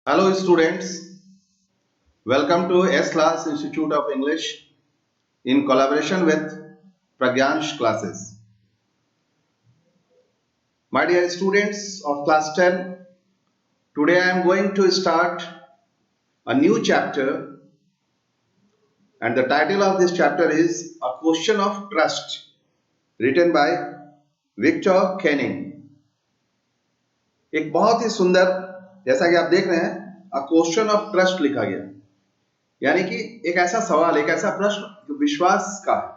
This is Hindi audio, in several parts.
Hello students, welcome to S Class Institute of English in collaboration with Pragyansh classes. My dear students of class 10, today I am going to start a new chapter and the title of this chapter is A Question of Trust written by Victor Kenning. एक बहुत ही सुंदर, जैसा कि आप देख रहे हैं, अ क्वेश्चन ऑफ ट्रस्ट लिखा गया, यानी कि एक ऐसा सवाल, एक ऐसा प्रश्न जो विश्वास का है।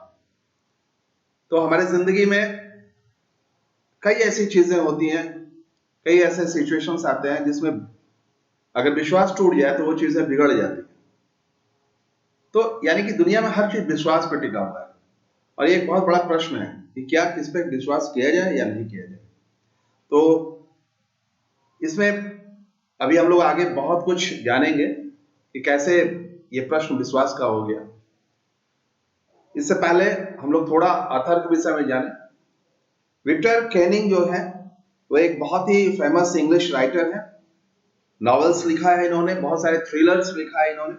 तो हमारे जिंदगी में कई ऐसी चीजें होती हैं, कई ऐसे सिचुएशंस आते हैं जिसमें अगर विश्वास टूट जाए तो वो चीजें बिगड़ जाती हैं। तो यानी कि दुनिया में हर चीज विश्वास पर टिका हुआ है और ये एक बहुत बड़ा प्रश्न है कि क्या किस पे विश्वास किया जाए या नहीं किया जाए। तो इसमें अभी हम लोग आगे बहुत कुछ जानेंगे कि कैसे ये प्रश्न विश्वास का हो गया। इससे पहले हम लोग थोड़ा ऑथर के विषय में जाने। विक्टर कैनिंग जो है वो एक बहुत ही फेमस इंग्लिश राइटर है। नॉवेल्स लिखा है इन्होंने, बहुत सारे थ्रिलर्स लिखा है इन्होंने,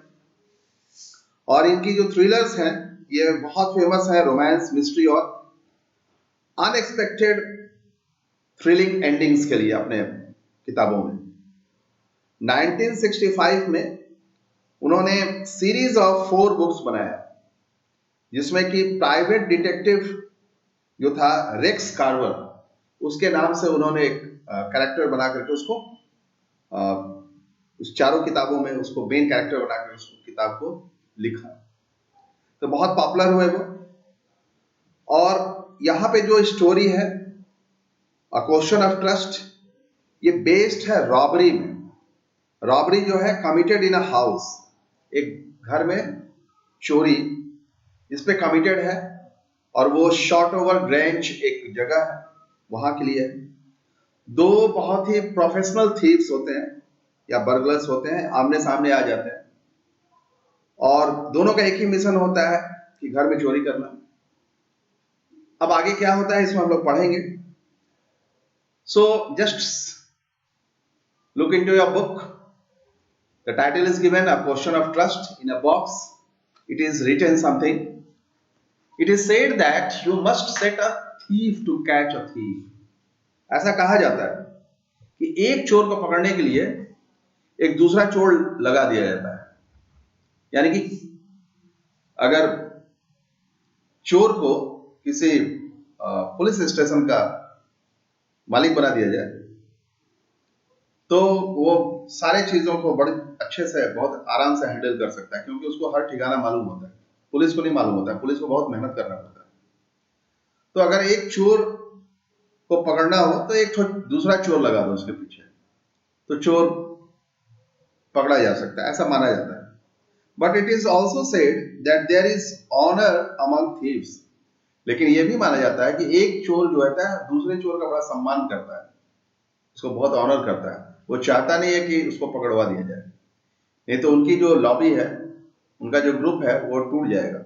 और इनकी जो थ्रिलर्स हैं ये बहुत फेमस है रोमांस, मिस्ट्री और अनएक्सपेक्टेड थ्रिलिंग एंडिंग्स के लिए अपने किताबों में। 1965 में उन्होंने सीरीज ऑफ 4 बुक्स बनाया जिसमें कि प्राइवेट डिटेक्टिव जो था रेक्स कार्वर, उसके नाम से उन्होंने एक कैरेक्टर बना करके उसको उस चारों किताबों में उसको मेन कैरेक्टर बनाकर उस किताब को लिखा। तो बहुत पॉपुलर हुए वो। और यहाँ पे जो स्टोरी है अ क्वेश्चन ऑफ ट्रस्ट, ये बेस्ड है रॉबरी में। रॉबरी जो है कमिटेड इन अ हाउस, एक घर में चोरी इस पे कमिटेड है और वो शॉर्ट ओवर ग्रेंच एक जगह है, वहां के लिए है। 2 बहुत ही प्रोफेशनल थीव्स होते हैं या बर्गलर्स होते हैं, आमने सामने आ जाते हैं और दोनों का एक ही मिशन होता है कि घर में चोरी करना। अब आगे क्या होता है इसमें हम लोग पढ़ेंगे। So just look into your book. The title is given a question of trust. In a box it is written something. It is said that you must set a thief to catch a thief. ऐसा कहा जाता है कि एक चोर को पकड़ने के लिए एक दूसरा चोर लगा दिया जाता है। यानी कि अगर चोर को किसी पुलिस स्टेशन का मालिक बना दिया जाए तो वो सारे चीजों को बड़े अच्छे से, बहुत आराम से हैंडल कर सकता है, क्योंकि उसको हर ठिकाना मालूम होता है। पुलिस को नहीं मालूम होता है, पुलिस को बहुत मेहनत करना पड़ता है। तो अगर एक चोर को पकड़ना हो तो एक दूसरा चोर लगा दो उसके पीछे, तो चोर पकड़ा जा सकता है, ऐसा माना जाता है। But it is also said that there is honour among thieves. लेकिन यह भी माना जाता है कि एक चोर जो होता है दूसरे चोर का बड़ा सम्मान करता है, उसको बहुत ऑनर करता है। वो चाहता नहीं है कि उसको पकड़वा दिया जाए, नहीं तो उनकी जो लॉबी है, उनका जो ग्रुप है वो टूट जाएगा।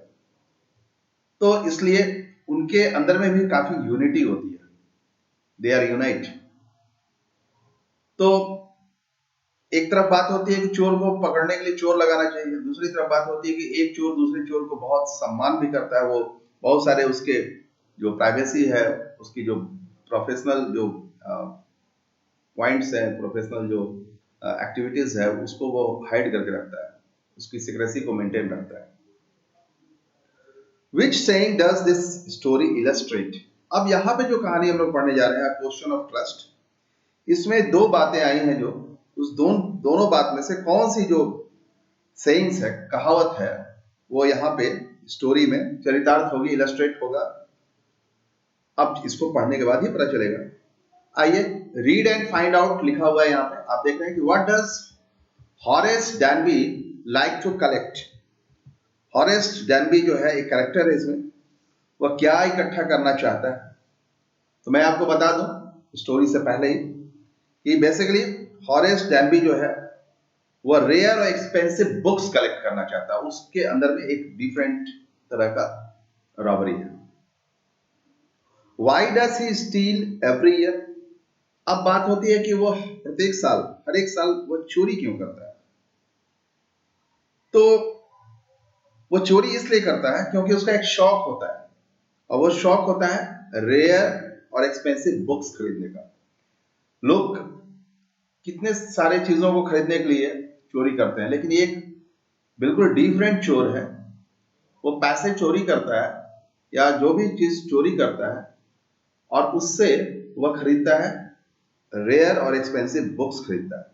तो इसलिए उनके अंदर में भी काफी यूनिटी होती है, दे आर यूनाइट। तो एक तरफ बात होती है कि चोर को पकड़ने के लिए चोर लगाना चाहिए, दूसरी तरफ बात होती है कि एक चोर दूसरे चोर को बहुत सम्मान भी करता है। वो बहुत सारे उसके जो प्राइवेसी है, उसकी जो प्रोफेशनल जो पॉइंट्स है, प्रोफेशनल जो एक्टिविटीज है, उसको वो हाइड करके रखता है, उसकी सिक्रेसी को मेंटेन रखता है। Which saying does this story illustrate. अब यहाँ पे जो कहानी हम लोग पढ़ने जा रहे हैं, क्वेश्चन ऑफ ट्रस्ट, इसमें 2 बातें आई हैं जो उस दोनों बात में से कौन सी जो सेइंग्स है, कहावत है, वो यहाँ पे स्टोरी में चरितार्थ होगी, इलस्ट्रेट होगा। अब इसको पढ़ने के बाद ही पता चलेगा। आइए, रीड एंड फाइंड आउट लिखा हुआ है यहाँ पे, आप देख रहे हैं कि what does Horace Danby like to collect. Horace Danby जो है एक कैरेक्टर है इसमें, वह क्या इकट्ठा करना चाहता है। तो मैं आपको बता दूं स्टोरी से पहले ही कि बेसिकली हॉरेस डैनबी जो है वह रेयर और एक्सपेंसिव बुक्स कलेक्ट करना चाहता है। उसके अंदर में एक डिफरेंट तरह का रॉबरी है। Why does he steal every year? अब बात होती है कि वो प्रत्येक साल, हर एक साल वो चोरी क्यों करता है। तो वो चोरी इसलिए करता है क्योंकि उसका एक शौक होता है, और वो शौक होता है रेयर और एक्सपेंसिव बुक्स खरीदने का। लोग कितने सारे चीजों को खरीदने के लिए चोरी करते हैं, लेकिन एक बिल्कुल डिफरेंट चोर है। वो पैसे चोरी करता है या जो भी चीज चोरी करता है, और उससे वह खरीदता है रेयर और एक्सपेंसिव बुक्स खरीदता है।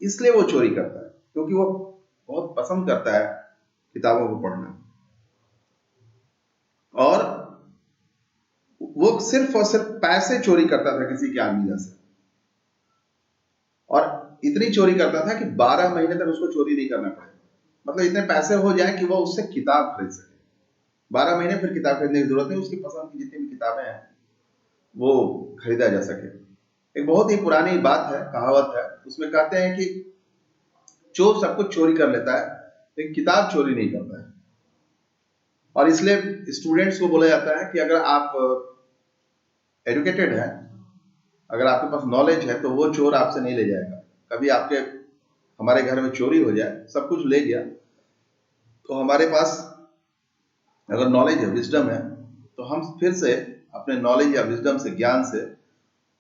इसलिए वो चोरी करता है क्योंकि वो बहुत पसंद करता है किताबों को पढ़ना, और वो सिर्फ और सिर्फ पैसे चोरी करता था किसी के अलमीरा से, और इतनी चोरी करता था कि 12 महीने तक उसको चोरी नहीं करना पड़े। मतलब इतने पैसे हो जाए कि वो उससे किताब खरीद सके। 12 महीने फिर किताब खरीदने की जरूरत नहीं, उसकी पसंद की जितनी भी किताबें हैं वो खरीदा जा सके। एक बहुत ही पुरानी बात है, कहावत है, उसमें कहते हैं कि चोर सब कुछ चोरी कर लेता है लेकिन किताब चोरी नहीं करता है। और इसलिए स्टूडेंट्स को बोला जाता है कि अगर आप एजुकेटेड हैं, अगर आपके पास नॉलेज है, तो वो चोर आपसे नहीं ले जाएगा। कभी आपके हमारे घर में चोरी हो जाए, सब कुछ ले गया, तो हमारे पास अगर नॉलेज है, विजडम है, तो हम फिर से अपने नॉलेज या विजडम से, ज्ञान से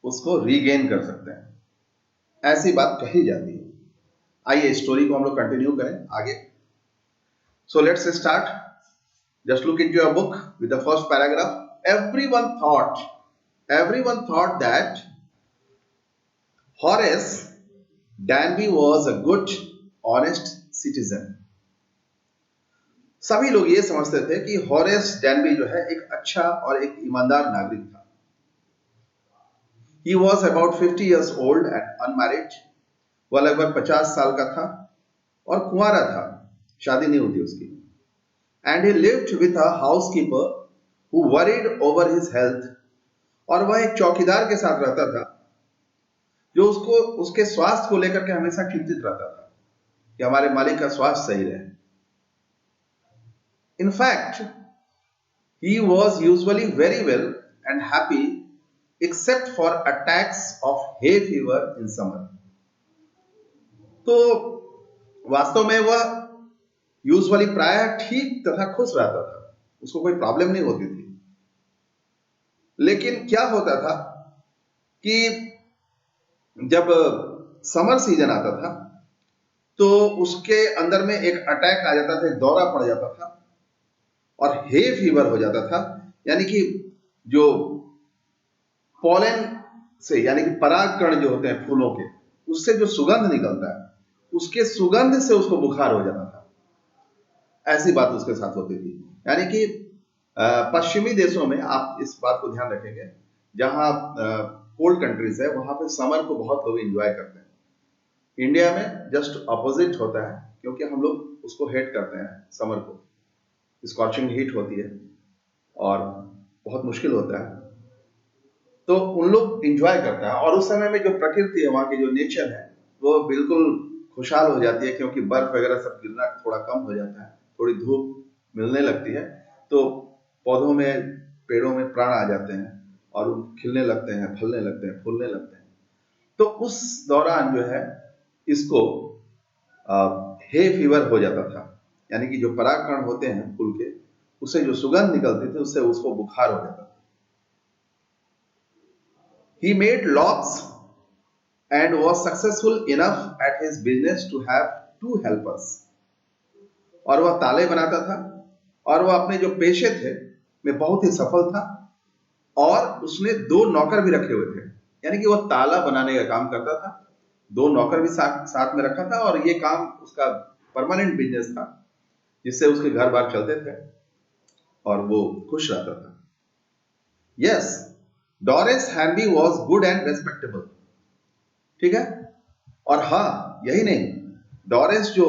उसको रीगेन कर सकते हैं। ऐसी बात कही जाती है। आइए स्टोरी को हम लोग कंटिन्यू करें आगे। So let's start. Just look into your book with the first paragraph. everyone thought that Horace Danby was a good, honest citizen. सभी लोग ये समझते थे कि हॉरेस डैनबी जो है एक अच्छा और एक ईमानदार नागरिक था। He was about 50 years old and unmarried. वह लगभग 50 साल का था और कुंवारा था, शादी नहीं होती उसकी। And he lived with a housekeeper who worried over his health. और वह एक चौकीदार के साथ रहता था जो उसको उसके स्वास्थ्य को लेकर के हमेशा चिंतित रहता था कि हमारे मालिक का स्वास्थ्य सही रहे। In fact, he was usually very well and happy except for attacks of hay fever in summer. तो वास्तव में वह यूजुअली प्रायः ठीक तथा खुश रहता था, उसको कोई प्रॉब्लम नहीं होती थी। लेकिन क्या होता था कि जब समर सीजन आता था तो उसके अंदर में एक अटैक आ जाता था, एक दौरा पड़ जाता था और हे फीवर हो जाता था। यानी कि जो पॉलन से, यानी कि परागकण जो होते हैं फूलों के, उससे जो सुगंध निकलता है, उसके सुगंध से उसको बुखार हो जाता था। ऐसी बात उसके साथ होती थी। यानी कि पश्चिमी देशों में आप इस बात को ध्यान रखेंगे, जहां कोल्ड कंट्रीज है, वहां पे समर को बहुत लोग एंजॉय करते हैं। इंडिया में जस्ट अपोजिट होता है, क्योंकि हम लोग उसको हेट करते हैं समर को। स्कॉचिंग हीट होती है और बहुत मुश्किल होता है, तो उन लोग एंजॉय करते हैं। और उस समय में जो प्रकृति है, वहां की जो नेचर है, वो बिल्कुल खुशहाल हो जाती है, क्योंकि बर्फ वगैरह सब गिरना थोड़ा कम हो जाता है, थोड़ी धूप मिलने लगती है, तो पौधों में, पेड़ों में प्राण आ जाते हैं और खिलने लगते हैं, फलने लगते हैं, फूलने लगते हैं। तो उस दौरान जो है इसको हे फीवर हो जाता था। यानी कि जो परागकण होते हैं फूल के, उससे जो सुगंध निकलती थी, उससे उसको बुखार हो जाता था। He made locks and was successful enough at his business to have 2 helpers. और वह ताले बनाता था और वह अपने जो पेशे थे में बहुत ही सफल था, और उसने 2 नौकर भी रखे हुए थे। यानी कि वह ताला बनाने का काम करता था, 2 नौकर भी साथ में रखा था, और ये काम उसका परमानेंट बिजनेस था, जिससे उसके घर बार चलते थे और वो खुश रहता था। Yes, Doris Hamby was good and respectable. ठीक है। और हाँ, यही नहीं, डॉरेस जो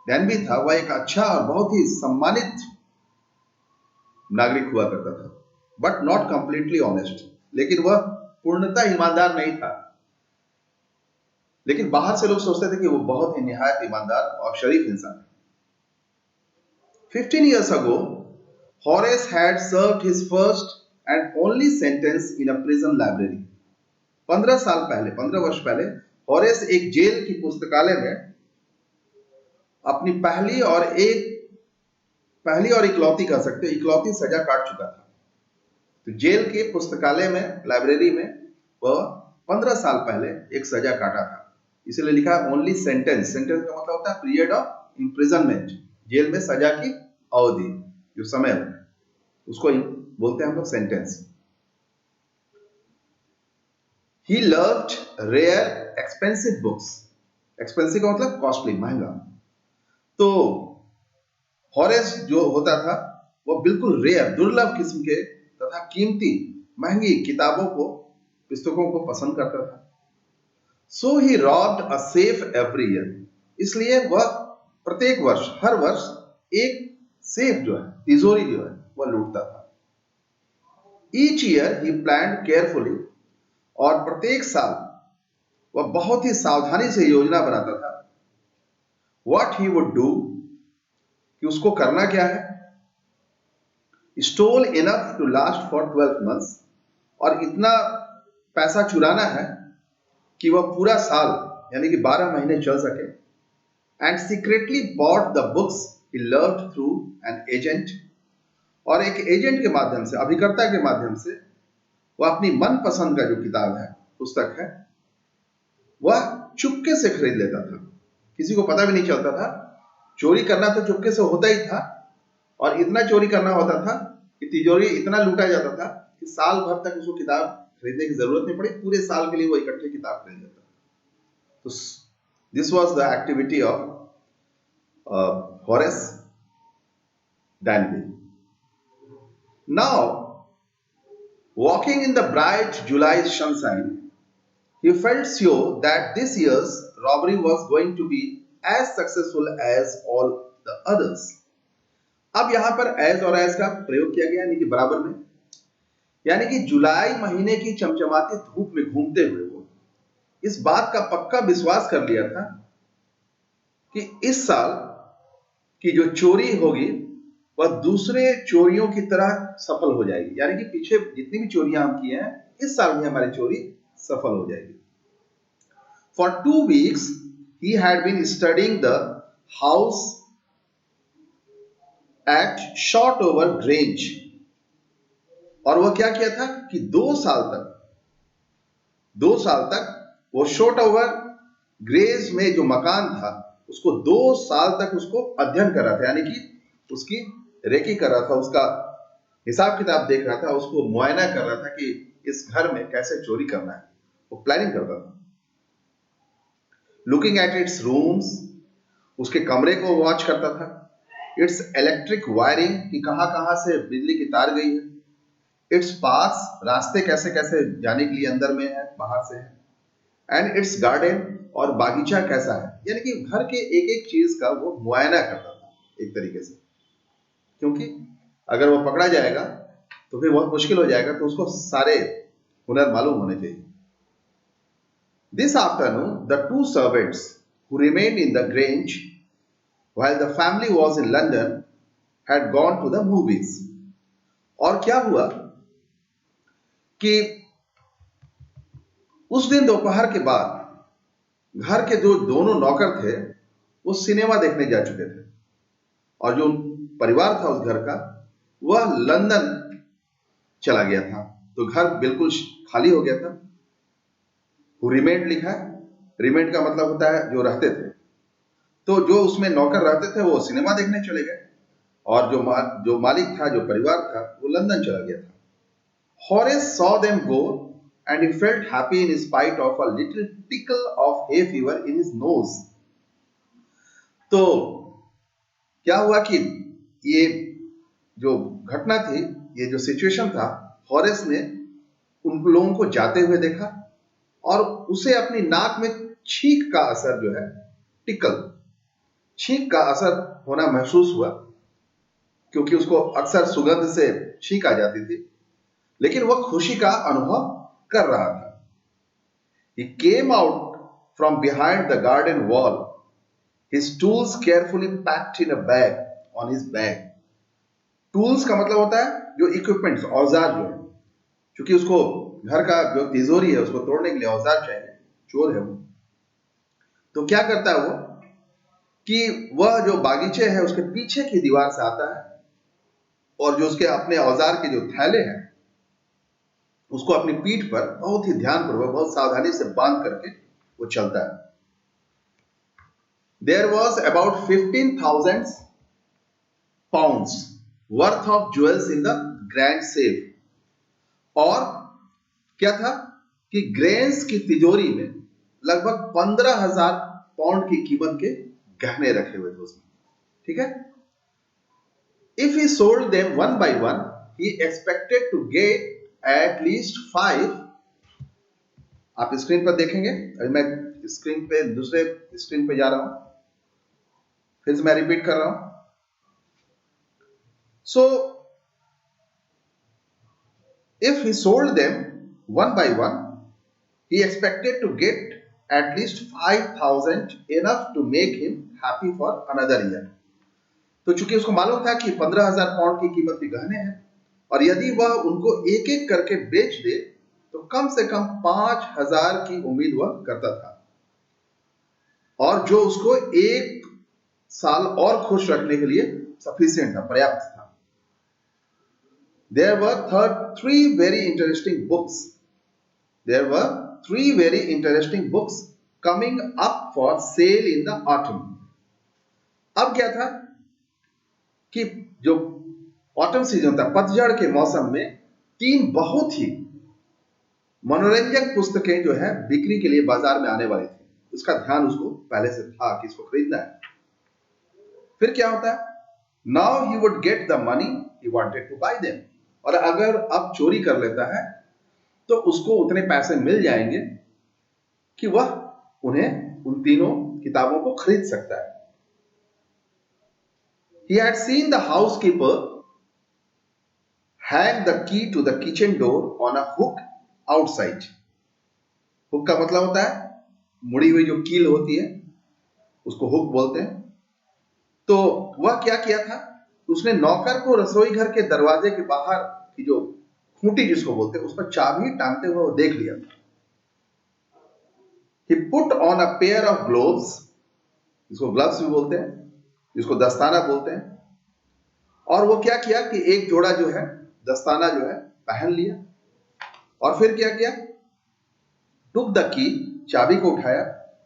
डैनबी था, वह एक अच्छा और बहुत ही सम्मानित नागरिक हुआ करता था, बट नॉट कंप्लीटली ऑनेस्ट। लेकिन वह पूर्णतः ईमानदार नहीं था। लेकिन बाहर से लोग सोचते थे कि वो बहुत ही निहायत ईमानदार और शरीफ इंसान है। 15 years ago, Horace had served his first and only sentence in a prison library. 15 साल पहले, 15 वर्ष पहले हॉरेस एक जेल की पुस्तकालय में अपनी पहली और इकलौती कह सकते इकलौती सजा काट चुका था। तो जेल के पुस्तकालय में, लाइब्रेरी में वह 15 साल पहले एक सजा काटा था, इसलिए लिखा ओनली सेंटेंस। सेंटेंस का मतलब होता है पीरियड ऑफ इम्प्रिजनमेंट, जेल में सजा की अवधि, जो समय है उसको बोलते हैं हम लोग sentence. He loved rare expensive books. Expensive का मतलब कॉस्टली, महंगा। तो हॉरेस जो होता था वह बिल्कुल रेयर, दुर्लभ किस्म के तथा कीमती, महंगी किताबों को, पुस्तकों को पसंद करता था। So he robbed a safe every year. इसलिए वह प्रत्येक वर्ष, हर वर्ष एक सेफ जो है, तिजोरी जो है, वह लूटता था। Each year he planned carefully. और प्रत्येक साल वह बहुत ही सावधानी से योजना बनाता था। What he would do, कि उसको करना क्या है। Stole enough to last for 12 months. और इतना पैसा चुराना है कि वह पूरा साल यानी कि 12 महीने चल सके। And secretly bought the books he loved through an agent. और एक एजेंट के माध्यम से, अभिकर्ता के माध्यम से वह अपनी मनपसंद का जो किताब है, पुस्तक है, वह चुपके से खरीद लेता था। किसी को पता भी नहीं चलता था। चोरी करना तो चुपके से होता ही था, और इतना चोरी करना होता था कि तिजोरी इतना लूटा जाता था कि साल भर तक उसको किताब खरीदने की जरूरत नहीं पड़ी। पूरे साल के लिए वो इकट्ठे किताब खरीद लेता था। तो this was the activity of Horace डैनबी। Now walking in the bright July sunshine, he felt sure that this year's robbery was going to be as successful as all the others. अब यहां पर as और as का प्रयोग किया गया, यानी कि बराबर में, यानी कि जुलाई महीने की चमचमाती धूप में घूमते हुए वो इस बात का पक्का विश्वास कर लिया था कि इस साल की जो चोरी होगी वह दूसरे चोरियों की तरह सफल हो जाएगी। यानी कि पीछे जितनी भी चोरियां हम किए हैं, इस साल भी हमारी चोरी सफल हो जाएगी। For 2 weeks he had been studying the house at Shotover Grange. और वह क्या किया था कि 2 साल तक वो शॉटओवर ग्रेज में जो मकान था उसको 2 साल तक उसको अध्ययन कर रहा था, यानी कि उसकी रेकी कर रहा था, उसका हिसाब किताब देख रहा था, उसको मुआयना कर रहा था कि इस घर में कैसे चोरी करना है, वो प्लानिंग करता था। लुकिंग एट इट्स रूम्स, उसके कमरे को वॉच करता था। इट्स इलेक्ट्रिक वायरिंग, कि कहां कहां से बिजली की तार गई है। इट्स पास, रास्ते कैसे कैसे जाने के लिए अंदर में है, बाहर से है। एंड इट्स गार्डन, और बागीचा कैसा है, यानी कि घर के एक एक चीज का वो मुआयना करता था एक तरीके से, क्योंकि अगर वो पकड़ा जाएगा तो फिर बहुत मुश्किल हो जाएगा, तो उसको सारे हुनर मालूम होने चाहिए। This afternoon, the 2 servants who remained in the Grange while the family was in London had gone to the movies. और क्या हुआ कि उस दिन दोपहर के बाद घर के जो दोनों नौकर थे वो सिनेमा देखने जा चुके थे, और जो परिवार था उस घर का वह लंदन चला गया था। तो घर बिल्कुल खाली हो गया था। Who remained लिखा है, रिमेंड का मतलब होता है जो रहते थे। तो जो उसमें नौकर रहते थे वो सिनेमा देखने चले गए, और जो मालिक था, जो परिवार था, वो लंदन चला गया था। Horace saw them go and he felt happy in spite of a little tickle of hay fever in his nose. तो क्या हुआ कि ये जो घटना थी, ये जो सिचुएशन था, हॉरेस ने उन लोगों को जाते हुए देखा और उसे अपनी नाक में छींक का असर जो है, टिकल, छींक का असर होना महसूस हुआ, क्योंकि उसको अक्सर सुगंध से छींक आ जाती थी, लेकिन वह खुशी का अनुभव कर रहा था। He came out from behind the garden wall, his tools carefully packed in a bag on his back. Tools का मतलब होता है जो इक्विपमेंट्स, औजार जो है, क्योंकि उसको घर का जो तिजोरी है उसको तोड़ने के लिए औजार चाहिए, चोर है वो। तो क्या करता है वो कि वह जो बागीचे है उसके पीछे की दीवार से आता है और जो उसके अपने औजार के जो थैले हैं उसको अपनी पीठ पर बहुत ही ध्यानपूर्वक, बहुत सावधानी से बांध करके वो चलता है। There was about 15,000 pounds worth of jewels in the grand safe। और क्या था कि ग्रेन्स की तिजोरी में लगभग 15,000 पाउंड की कीमत के गहने रखे हुए थे उसमें। ठीक है। If he sold them one by one, he expected to get at least 5। आप स्क्रीन पर देखेंगे, अभी मैं स्क्रीन पे दूसरे स्क्रीन पे जा रहा हूं, फिर से मैं रिपीट कर रहा हूं। So if he sold them one by one, he expected to get at least 5,000, enough to make him happy for another year। तो चूंकि उसको मालूम था कि 15,000 पाउंड की कीमत के गहने हैं और यदि वह उनको एक एक करके बेच दे तो कम से कम 5,000 की उम्मीद वह करता था, और जो उसको एक साल और खुश रखने के लिए सफिशिएंट था, पर्याप्त था। There were three very interesting books. There were three very interesting books coming up for sale in the autumn। अब क्या था कि जो ऑटम सीजन था, पतझड़ के मौसम में, तीन बहुत ही मनोरंजक पुस्तकें जो है बिक्री के लिए बाजार में आने वाली थी। उसका ध्यान उसको पहले से था कि इसको खरीदना है। फिर क्या होता है, now he would get the money he wanted to buy them. और अगर अब चोरी कर लेता है तो उसको उतने पैसे मिल जाएंगे कि वह उन्हें, उन तीनों किताबों को खरीद सकता है। He had seen the housekeeper hang the key to the kitchen door on a hook outside। Hook का मतलब होता है मुड़ी हुई जो कील होती है, उसको हुक बोलते हैं। तो वह क्या किया था, उसने नौकर को रसोई घर के दरवाजे के बाहर की जो खूंटी जिसको बोलते हैं उस पर चाबी टांगते हुए वो देख लिया था। He put on a pair of gloves, जिसको ग्लव्स भी बोलते हैं, जिसको दस्ताना बोलते हैं, और वो क्या किया कि एक जोड़ा जो है दस्ताना जो है पहन लिया और फिर क्या किया, took the key, चाबी को उठाया,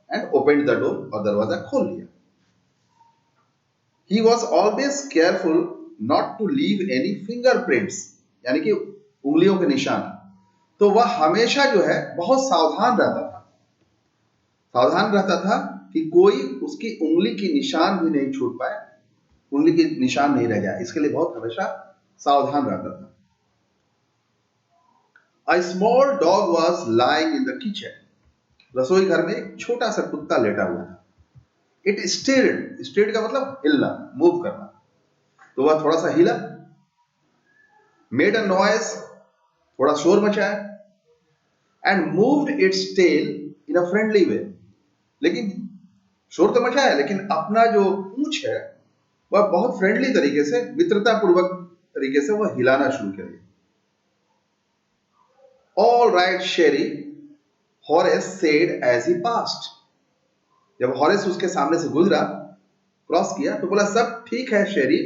and opened the door, और दरवाजा खोल लिया। He was always careful not to leave any fingerprints, यानी कि उंगलियों के निशान। तो वह हमेशा जो है बहुत सावधान रहता था कि कोई उसकी उंगली की निशान भी नहीं छूट पाए, उंगली की निशान नहीं रह जाए, इसके लिए बहुत हमेशा सावधान रहता था। A small dog was lying in the kitchen। रसोई घर में एक छोटा सा कुत्ता लेटा हुआ था। It stirred का मतलब हिलना, मूव करना। तो वह थोड़ा सा हिला, made a noise, थोड़ा शोर मचाया, and moved its tail in a friendly way। लेकिन शोर तो मचाया, लेकिन अपना जो पूंछ है वह बहुत फ्रेंडली तरीके से, मित्रतापूर्वक तरीके से वह हिलाना शुरू कर दिया। All right, Sherry, Horace said as he passed। जब हॉरेस उसके सामने से गुजरा, क्रॉस किया, तो बोला सब ठीक है शेरी।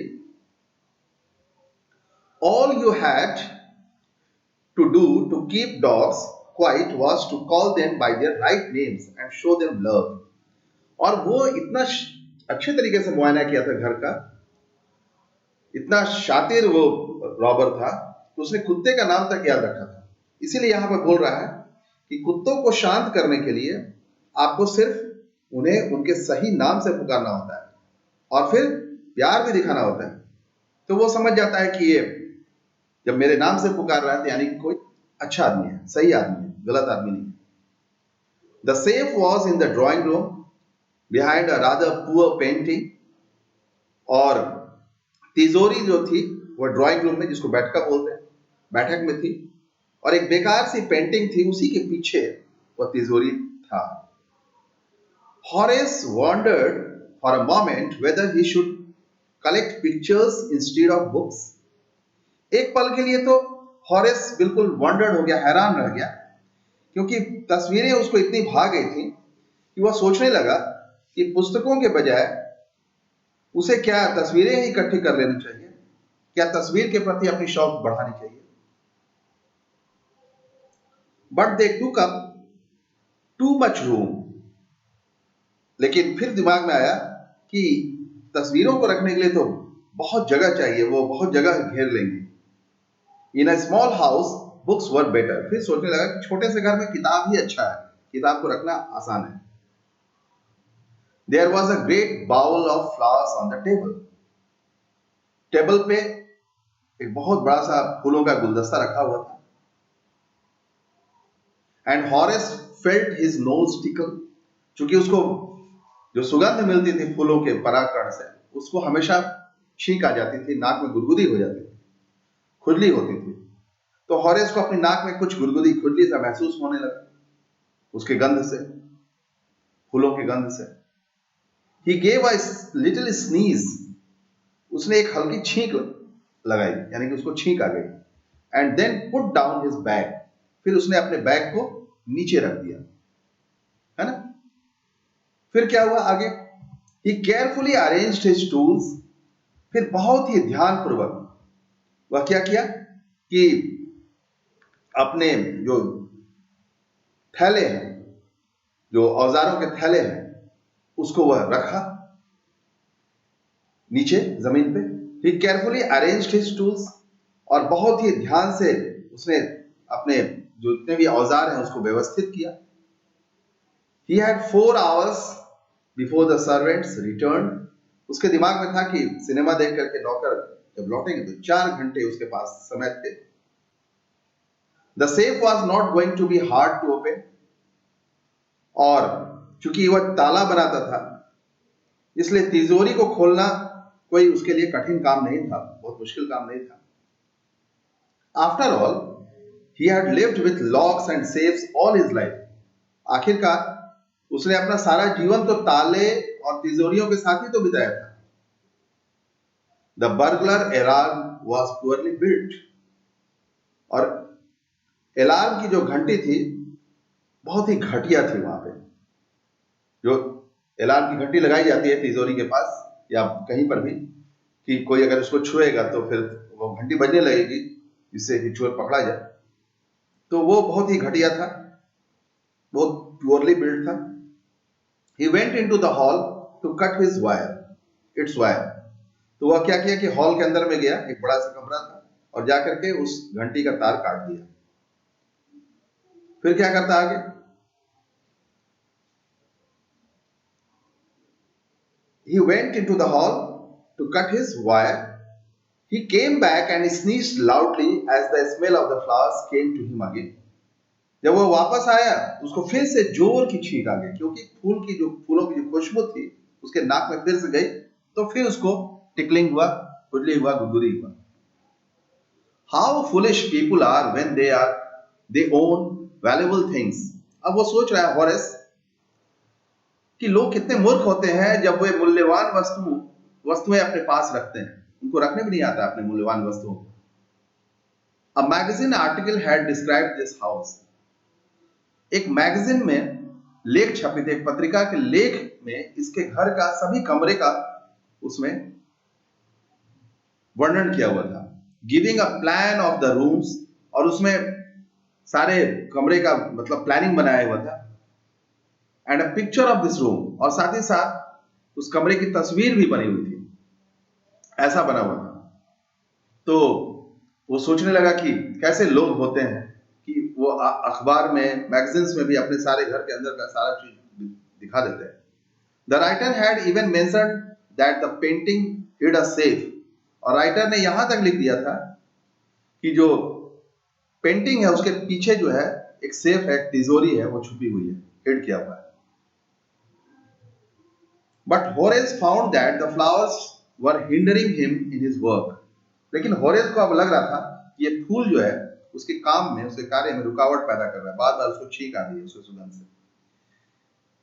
All you had to do to keep dogs quiet was to call them by their right names and show them love। और वो इतना अच्छे तरीके से मुआयना किया था घर का, इतना शातिर वो रॉबर था, तो उसने कुत्ते का नाम तक याद रखा था। इसीलिए यहां पर बोल रहा है कि कुत्तों को शांत करने के लिए आपको सिर्फ उन्हें उनके सही नाम से पुकारना होता है और फिर प्यार भी दिखाना होता है। तो वो समझ जाता है कि ये जब मेरे नाम से पुकार रहा है तो यानी कि कोई अच्छा आदमी है, सही आदमी है, गलत आदमी नहीं। The safe was in the drawing room behind a rather poor painting. और तिजोरी जो थी वो ड्रॉइंग रूम में, जिसको बैठका बोलते हैं, बैठक में थी, और एक बेकार सी पेंटिंग थी उसी के पीछे वो तिजोरी था। Horace wondered for a moment whether he should collect pictures instead of books। एक पल के लिए तो हॉरेस बिल्कुल वंडर्ड हो गया, हैरान रह गया, क्योंकि तस्वीरें उसको इतनी भा गई थी कि वह सोचने लगा कि पुस्तकों के बजाय उसे क्या तस्वीरें ही इकट्ठी कर लेनी चाहिए, क्या तस्वीर के प्रति अपनी शौक बढ़ानी चाहिए। बट दे टूक अप टू मच रूम, लेकिन फिर दिमाग में आया कि तस्वीरों को रखने के लिए तो बहुत जगह चाहिए, वो बहुत जगह घेर लेंगे। In a small house books were better, फिर सोचने लगा कि छोटे से घर में किताब ही अच्छा है, किताब को रखना आसान है। There was a great bowl of flowers on the table, table पे एक बहुत बड़ा सा फूलों का गुलदस्ता रखा हुआ था। And Horace felt his nose tackle, चूंकि उसको जो सुगंध मिलती थी फूलों के परागकण से, उसको हमेशा छींक आ जाती थी, नाक में गुदगुदी हो जाती थी, खुजली होती थी। तो हॉरेस को अपनी नाक में कुछ गुदगुदी खुजली सा महसूस होने लगा उसके गंध से, फूलों के गंध से। He gave a little sneeze, उसने एक हल्की छींक लगाई, यानी कि उसको छींक आ गई। And then put down his bag, फिर उसने अपने बैग को नीचे रख दिया, है ना। फिर क्या हुआ आगे? ही केयरफुली अरेंज्ड हिज टूल्स, फिर बहुत ही ध्यानपूर्वक वह क्या किया कि अपने जो थैले हैं, जो औजारों के थैले हैं, उसको वह रखा नीचे जमीन पे। ही केयरफुली अरेंज्ड हिज टूल्स, और बहुत ही ध्यान से उसने अपने जो जितने भी औजार हैं उसको व्यवस्थित किया। He had 4 hours before the servants returned, उसके दिमाग में था कि सिनेमा देख करके नौकर जब लौटेंगे तो 4 घंटे उसके पास समय थे। The safe was not going to be hard to open, और चूंकि वह ताला बनाता था इसलिए तिजोरी को खोलना कोई उसके लिए कठिन काम नहीं था, बहुत मुश्किल काम नहीं था। After all, he had lived with locks and safes all his life, आखिरकार उसने अपना सारा जीवन तो ताले और तिजोरियों के साथ ही तो बिताया था। The burglar alarm was poorly built, और अलार्म की जो घंटी थी बहुत ही घटिया थी। वहां पे जो अलार्म की घंटी लगाई जाती है तिजोरी के पास या कहीं पर भी, कि कोई अगर उसको छुएगा तो फिर वो घंटी बजने लगेगी जिससे कि चोर पकड़ा जाए, तो वो बहुत ही घटिया था, बहुत पुअरली बिल्ड था। He went into the hall to cut his wire, its wire, तो वह क्या किया कि हॉल के अंदर में गया, एक बड़ा सा कमरा था, और जाकर के उस घंटी का तार काट दिया। फिर क्या करता आगे? He went into the hall to cut his wire. He came back and sneezed loudly as the smell of the flowers came to him again. जब वो वापस आया उसको फिर से जोर की छींक आ गई, क्योंकि फूलों की जो खुशबू थी उसके नाक में फिर से गई, तो फिर उसको टिकलिंग हुआ, खुजली हुआ, गुदगुदी हुआ। How foolish people are when they own valuable things. अब वो सोच रहा है हॉरेस कि लोग कितने मूर्ख होते हैं जब वे मूल्यवान वस्तुएं अपने पास रखते हैं, उनको रखने भी नहीं आता अपने मूल्यवान वस्तुओं को। A magazine article had described this house. एक मैगजीन में लेख छपे थे, एक पत्रिका के लेख में इसके घर का सभी कमरे का उसमें वर्णन किया हुआ था। Giving a plan of the rooms, और उसमें सारे कमरे का मतलब प्लानिंग बनाया हुआ था। And a picture of this room, और साथ ही साथ उस कमरे की तस्वीर भी बनी हुई थी, ऐसा बना हुआ था। तो वो सोचने लगा कि कैसे लोग होते हैं कि वो अखबार में, मैगजीन्स में भी अपने सारे घर के अंदर का सारा चीज दिखा देते हैं। The writer had even mentioned that the painting hid a safe, और राइटर ने यहां तक लिख दिया था कि जो पेंटिंग है उसके पीछे जो है एक सेफ है, तिजोरी है, वो छुपी हुई है, हिड किया हुआ है। But Horace found that the flowers were hindering him in his work, लेकिन होरेस को अब लग रहा था कि ये फूल जो है उसके काम में, उसके कार्य में रुकावट पैदा कर रहा है, बार बार उसको छींक आ रही है उसके सुगंध से।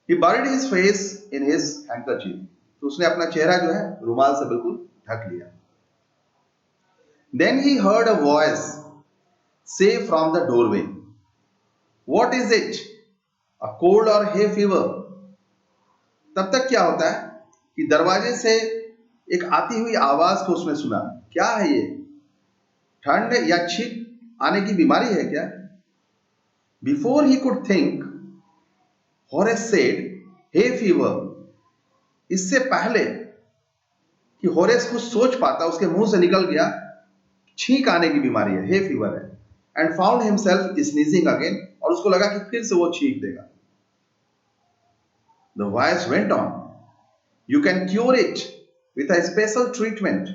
He buried his face in his handkerchief, तो उसने अपना चेहरा जो है रुमाल से बिल्कुल ढक लिया। Then he heard a voice say from the doorway, what is it, a cold or hay fever? तब तक क्या होता है कि दरवाजे से एक आती हुई आवाज को उसने सुना। क्या है ये, ठंड या छींक आने की बीमारी है क्या? Before he could think, Horace said, hay fever. इससे पहले कि होरेस कुछ सोच पाता, उसके मुंह से निकल गया, छींक आने की बीमारी है, हे फीवर है। And found himself sneezing again, और उसको लगा कि फिर से वो छींक देगा। The voice went on, you can cure it with a special treatment.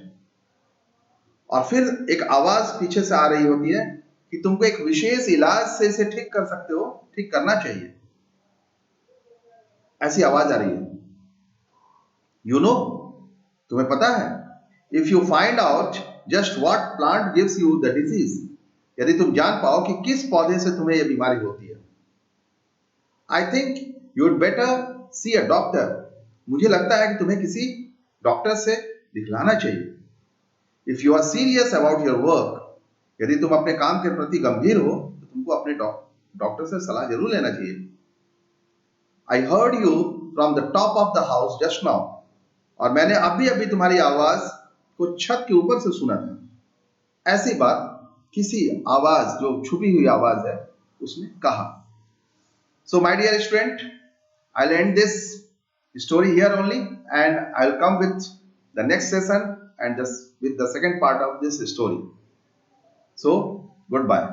और फिर एक आवाज पीछे से आ रही होती है कि तुमको एक विशेष इलाज से इसे ठीक कर सकते हो, ठीक करना चाहिए, ऐसी आवाज आ रही है। यू नो, तुम्हें पता है, if you find out just what plant gives you the disease, यदि तुम जान पाओ कि किस पौधे से तुम्हें यह बीमारी होती है, I think you'd better C a doctor. मुझे लगता है कि तुम्हें किसी डॉक्टर से दिखलाना चाहिए। If you are serious about your work, यदि तुम अपने काम के प्रति गंभीर हो तो तुमको अपने डॉक्टर से सलाह जरूर लेना चाहिए। I heard you from the top of the house just now, और मैंने अभी अभी तुम्हारी आवाज को छत के ऊपर से सुना था। ऐसी बात किसी आवाज, जो छुपी हुई आवाज है, उसने कहा। So my dear student, I will end this story here only, and I will come with the next session and just with the second part of this story. So, goodbye.